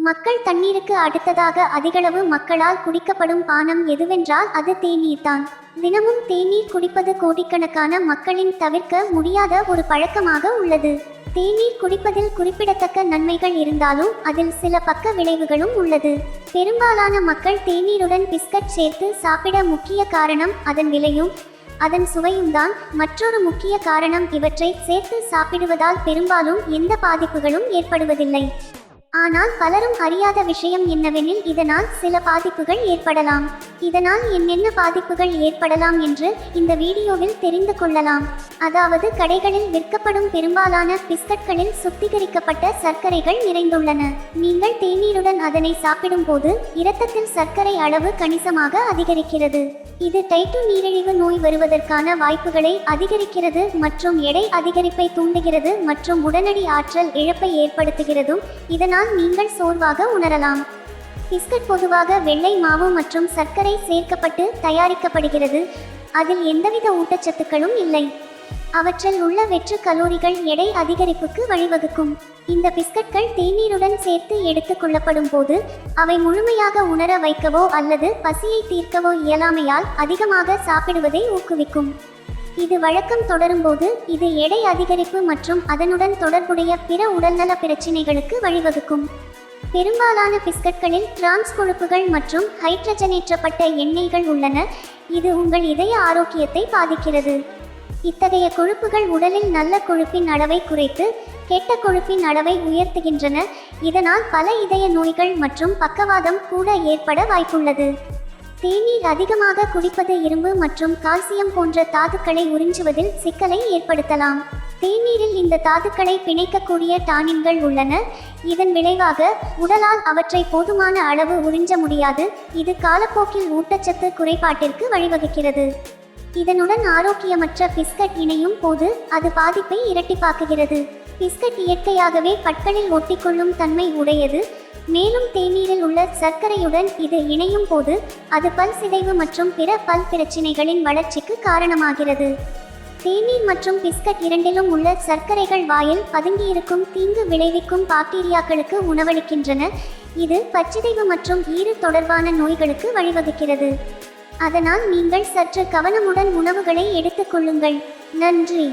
மக்கள் தண்ணீருக்கு அடுத்ததாக அதிகளவு மக்களால் குடிக்கப்படும் பானம் எதுவென்றால் அது தேநீர் தான். தினமும் தேநீர் குடிப்பது கோடிக்கணக்கான மக்களின் தவிர்க்க முடியாத ஒரு பழக்கமாக உள்ளது. தேநீர் குடிப்பதில் குறிப்பிடத்தக்க நன்மைகள் இருந்தாலும் அதில் சில பக்க விளைவுகளும் உள்ளது. பெரும்பாலான மக்கள் தேநீருடன் பிஸ்கட் சேர்த்து சாப்பிட முக்கிய காரணம் அதன் விலையும் அதன் சுவையும் தான். மற்றொரு முக்கிய காரணம் இவற்றை சேர்த்து சாப்பிடுவதால் பெரும்பாலும் எந்த பாதிப்புகளும் ஏற்படுவதில்லை. ஆனால் பலரும் அறியாத விஷயம் என்னவெனில் இதனால் சில பாதிப்புகள் ஏற்படலாம். இதனால் என்னென்ன பாதிப்புகள் ஏற்படலாம் என்று இந்த வீடியோவில் தெரிந்து கொள்ளலாம். அதாவது கடைகளில் விற்கப்படும் பெரும்பாலான பிஸ்கட்களில் சுத்திகரிக்கப்பட்ட சர்க்கரைகள் நிறைந்துள்ளன. நீங்கள் தேநீருடன் அதனை சாப்பிடும் போது இரத்தத்தில் சர்க்கரை அளவு கணிசமாக அதிகரிக்கிறது. இது டைப் 2 நீரிழிவு நோய் வருவதற்கான வாய்ப்புகளை அதிகரிக்கிறது மற்றும் எடை அதிகரிப்பை தூண்டுகிறது மற்றும் உடனடி ஆற்றல் இழப்பை ஏற்படுத்துகிறதும். இதனால் நீங்கள் சோர்வாக உணரலாம். பிஸ்கட் பொதுவாக வெள்ளை மாவு மற்றும் சர்க்கரை சேர்க்கப்பட்டு தயாரிக்கப்படுகிறது. அதில் எந்தவித ஊட்டச்சத்துக்களும் இல்லை. அவற்றில் உள்ள வெற்று கலோரிகள் எடை அதிகரிப்புக்கு வழிவகுக்கும். இந்த பிஸ்கட்கள் தேநீருடன் சேர்த்து எடுத்துக் கொள்ளப்படும் போது அவை முழுமையாக உணர வைக்கவோ அல்லது பசியை தீர்க்கவோ இயலாமையால் அதிகமாக சாப்பிடுவதை ஊக்குவிக்கும். இது வழக்கம் தொடரும்போது இது எடை அதிகரிப்பு மற்றும் அதனுடன் தொடர்புடைய பிற உடல்நல பிரச்சினைகளுக்கு வழிவகுக்கும். பெரும்பாலான பிஸ்கட்களில் டிரான்ஸ் கொழுப்புகள் மற்றும் ஹைட்ரஜனேற்றப்பட்ட எண்ணெய்கள் உள்ளன. இது உங்கள் இதய ஆரோக்கியத்தை பாதிக்கிறது. இத்தகைய கொழுப்புகள் உடலில் நல்ல கொழுப்பின் அளவை குறைத்து கெட்ட கொழுப்பின் அளவை உயர்த்துகின்றன. இதனால் பல இதய நோய்கள் மற்றும் பக்கவாதம் கூட ஏற்பட வாய்ப்புள்ளது. தேநீர் அதிகமாக குடிப்பது இரும்பு மற்றும் கால்சியம் போன்ற தாதுக்களை உறிஞ்சுவதில் சிக்கலை ஏற்படுத்தலாம். தேநீரில் இந்த தாதுக்களை பிணைக்கக்கூடிய டானின்கள் உள்ளன. இதன் விளைவாக உடலால் அவற்றை போதுமான அளவு உறிஞ்ச முடியாது. இது காலப்போக்கில் ஊட்டச்சத்து குறைபாட்டிற்கு வழிவகுக்கிறது. இதனுடன் ஆரோக்கியமற்ற பிஸ்கட் இணையும் போது அது பாதிப்பை இரட்டிப்பாக்குகிறது. பிஸ்கட் இயற்கையாகவே பற்களில் ஒட்டிக்கொள்ளும் தன்மை உடையது. மேலும் தேநீரில் உள்ள சர்க்கரையுடன் இது இணையும் போது அது பல் சிதைவு மற்றும் பிற பல் பிரச்சினைகளின் வளர்ச்சிக்கு காரணமாகிறது. தேநீர் மற்றும் பிஸ்கட் இரண்டிலும் உள்ள சர்க்கரைகள் வாயில் பதுங்கியிருக்கும் தீங்கு விளைவிக்கும் பாக்டீரியாக்களுக்கு உணவளிக்கின்றன. இது பற்சிதைவு மற்றும் ஈறு தொடர்பான நோய்களுக்கு வழிவகுக்கிறது. அதனால் நீங்கள் சற்று கவனமுடன் உணவுகளை எடுத்துக்கொள்ளுங்கள். நன்றி.